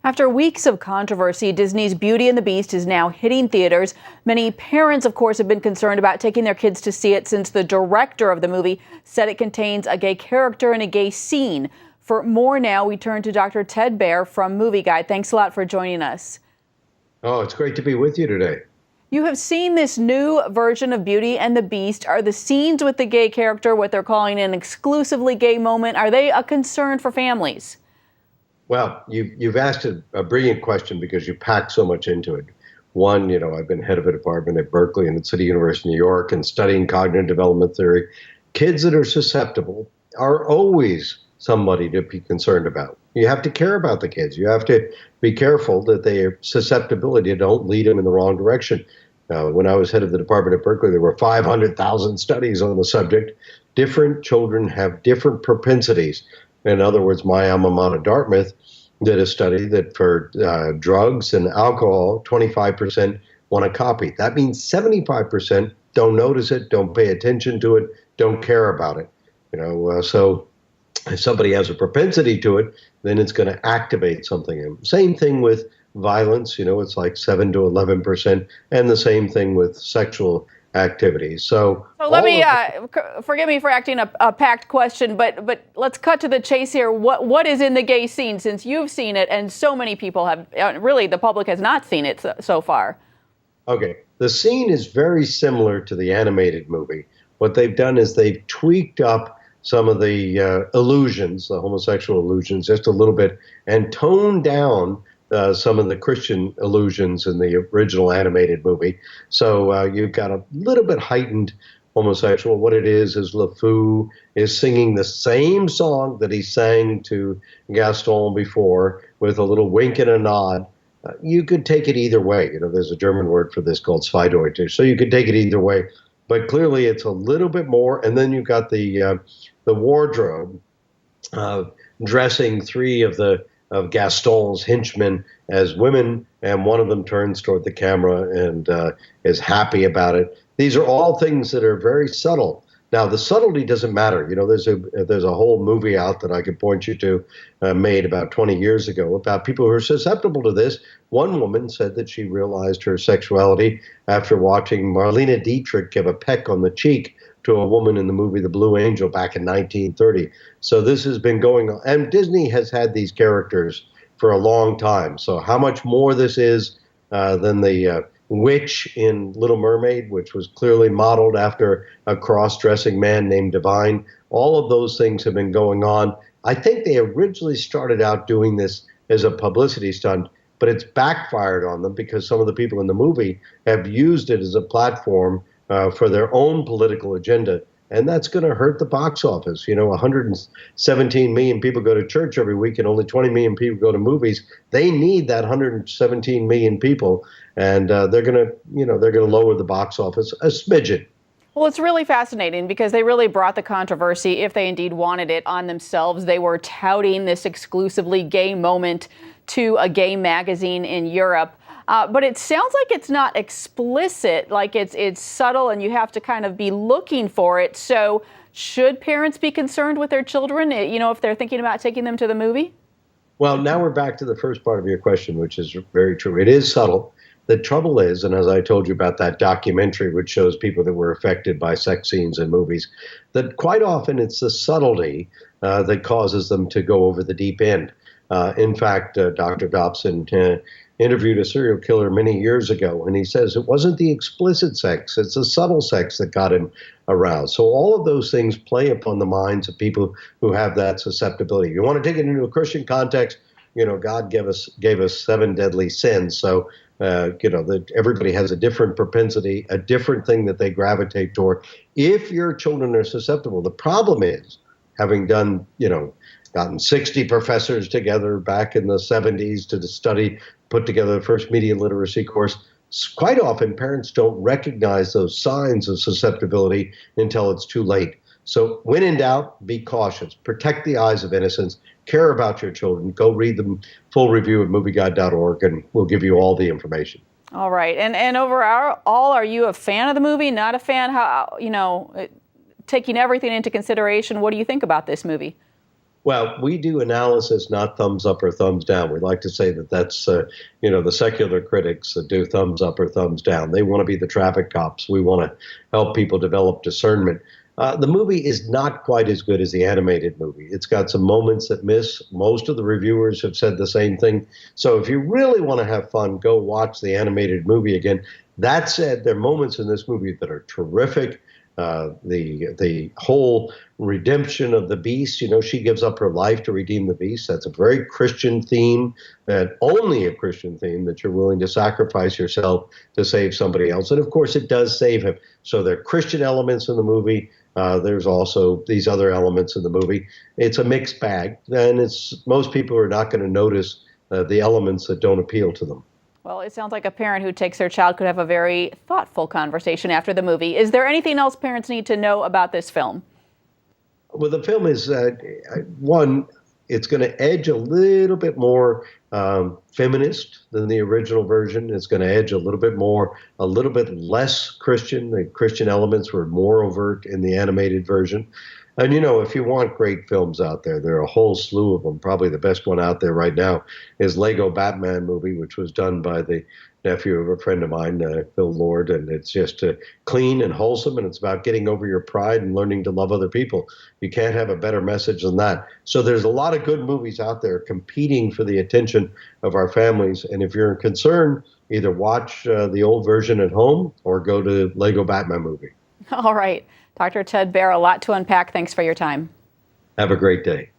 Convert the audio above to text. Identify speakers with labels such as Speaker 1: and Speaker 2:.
Speaker 1: After weeks of controversy, Disney's Beauty and the Beast is now hitting theaters. Many parents, of course, have been concerned about taking their kids to see it since the director of the movie said it contains a gay character and a gay scene. For more now, we turn to Dr. Ted Baer from Movie Guide. Thanks a lot for joining us.
Speaker 2: Oh, it's great to be with you today.
Speaker 1: You have seen this new version of Beauty and the Beast. Are the scenes with the gay character what they're calling an exclusively gay moment? Are they a concern for families?
Speaker 2: Well, you've asked a brilliant question because you packed so much into it. One, I've been head of a department at Berkeley and at City University, New York, and studying cognitive development theory. Kids that are susceptible are always somebody to be concerned about. You have to care about the kids. You have to be careful that their susceptibility don't lead them in the wrong direction. Now, when I was head of the department at Berkeley, there were 500,000 studies on the subject. Different children have different propensities. In other words, my alma mater, Dartmouth, did a study that for drugs and alcohol, 25% want to copy. That means 75% don't notice it, don't pay attention to it, don't care about it. So if somebody has a propensity to it, then it's going to activate something in them. Same thing with violence, it's like 7 to 11%, and the same thing with sexual activities. So
Speaker 1: let me, forgive me for asking a packed question, but let's cut to the chase here. What is in the gay scene, since you've seen it and so many people have, really the public has not seen it so far?
Speaker 2: Okay, the scene is very similar to the animated movie. What they've done is they've tweaked up some of the illusions, the homosexual illusions, just a little bit, and toned down some of the Christian illusions in the original animated movie. So you've got a little bit heightened homosexual. What it is LeFou is singing the same song that he sang to Gaston before with a little wink and a nod. You could take it either way. There's a German word for this called Zweideutig. So you could take it either way. But clearly it's a little bit more. And then you've got the wardrobe dressing three of Gaston's henchmen as women, and one of them turns toward the camera and is happy about it. These are all things that are very subtle. Now, the subtlety doesn't matter. There's a whole movie out that I could point you to, made about 20 years ago, about people who are susceptible to this. One woman said that she realized her sexuality after watching Marlene Dietrich give a peck on the cheek to a woman in the movie The Blue Angel back in 1930. So this has been going on. And Disney has had these characters for a long time. So how much more this is than the witch in Little Mermaid, which was clearly modeled after a cross-dressing man named Divine. All of those things have been going on. I think they originally started out doing this as a publicity stunt, but it's backfired on them because some of the people in the movie have used it as a platform for their own political agenda. And that's going to hurt the box office. 117 million people go to church every week and only 20 million people go to movies. They need that 117 million people, and they're going to lower the box office a smidgen.
Speaker 1: Well, it's really fascinating because they really brought the controversy, if they indeed wanted it, on themselves. They were touting this exclusively gay moment to a gay magazine in Europe. But it sounds like it's not explicit, like it's subtle and you have to kind of be looking for it. So should parents be concerned with their children, if they're thinking about taking them to the movie?
Speaker 2: Well, now we're back to the first part of your question, which is very true. It is subtle. The trouble is, and as I told you about that documentary, which shows people that were affected by sex scenes in movies, that quite often it's the subtlety that causes them to go over the deep end. In fact, Dr. Dobson interviewed a serial killer many years ago, and he says it wasn't the explicit sex, it's the subtle sex that got him aroused. So all of those things play upon the minds of people who have that susceptibility. You want to take it into a Christian context, God gave us 7 deadly sins. So, that everybody has a different propensity, a different thing that they gravitate toward. If your children are susceptible, the problem is, having done, gotten 60 professors together back in the 70s to study, put together the first media literacy course. Quite often, parents don't recognize those signs of susceptibility until it's too late. So when in doubt, be cautious. Protect the eyes of innocence. Care about your children. Go read the full review at movieguide.org, and we'll give you all the information.
Speaker 1: All right. And overall, are you a fan of the movie, not a fan? How, taking everything into consideration, what do you think about this movie?
Speaker 2: Well, we do analysis, not thumbs up or thumbs down. We like to say that that's, the secular critics that do thumbs up or thumbs down. They want to be the traffic cops. We want to help people develop discernment. The movie is not quite as good as the animated movie. It's got some moments that miss. Most of the reviewers have said the same thing. So if you really want to have fun, go watch the animated movie again. That said, there are moments in this movie that are terrific. The whole redemption of the beast, she gives up her life to redeem the beast. That's a very Christian theme, and only a Christian theme, that you're willing to sacrifice yourself to save somebody else. And of course, it does save him. So there are Christian elements in the movie. There's also these other elements in the movie. It's a mixed bag, and most people are not going to notice the elements that don't appeal to them.
Speaker 1: Well, it sounds like a parent who takes their child could have a very thoughtful conversation after the movie. Is there anything else parents need to know about this film?
Speaker 2: Well, the film is, one, it's going to edge a little bit more feminist than the original version. It's going to edge a little bit less Christian. The Christian elements were more overt in the animated version. And, if you want great films out there, there are a whole slew of them. Probably the best one out there right now is Lego Batman movie, which was done by the nephew of a friend of mine, Phil Lord. And it's just clean and wholesome, and it's about getting over your pride and learning to love other people. You can't have a better message than that. So there's a lot of good movies out there competing for the attention of our families. And if you're concerned, either watch the old version at home or go to Lego Batman movie.
Speaker 1: All right. Dr. Ted Baer, a lot to unpack. Thanks for your time.
Speaker 2: Have a great day.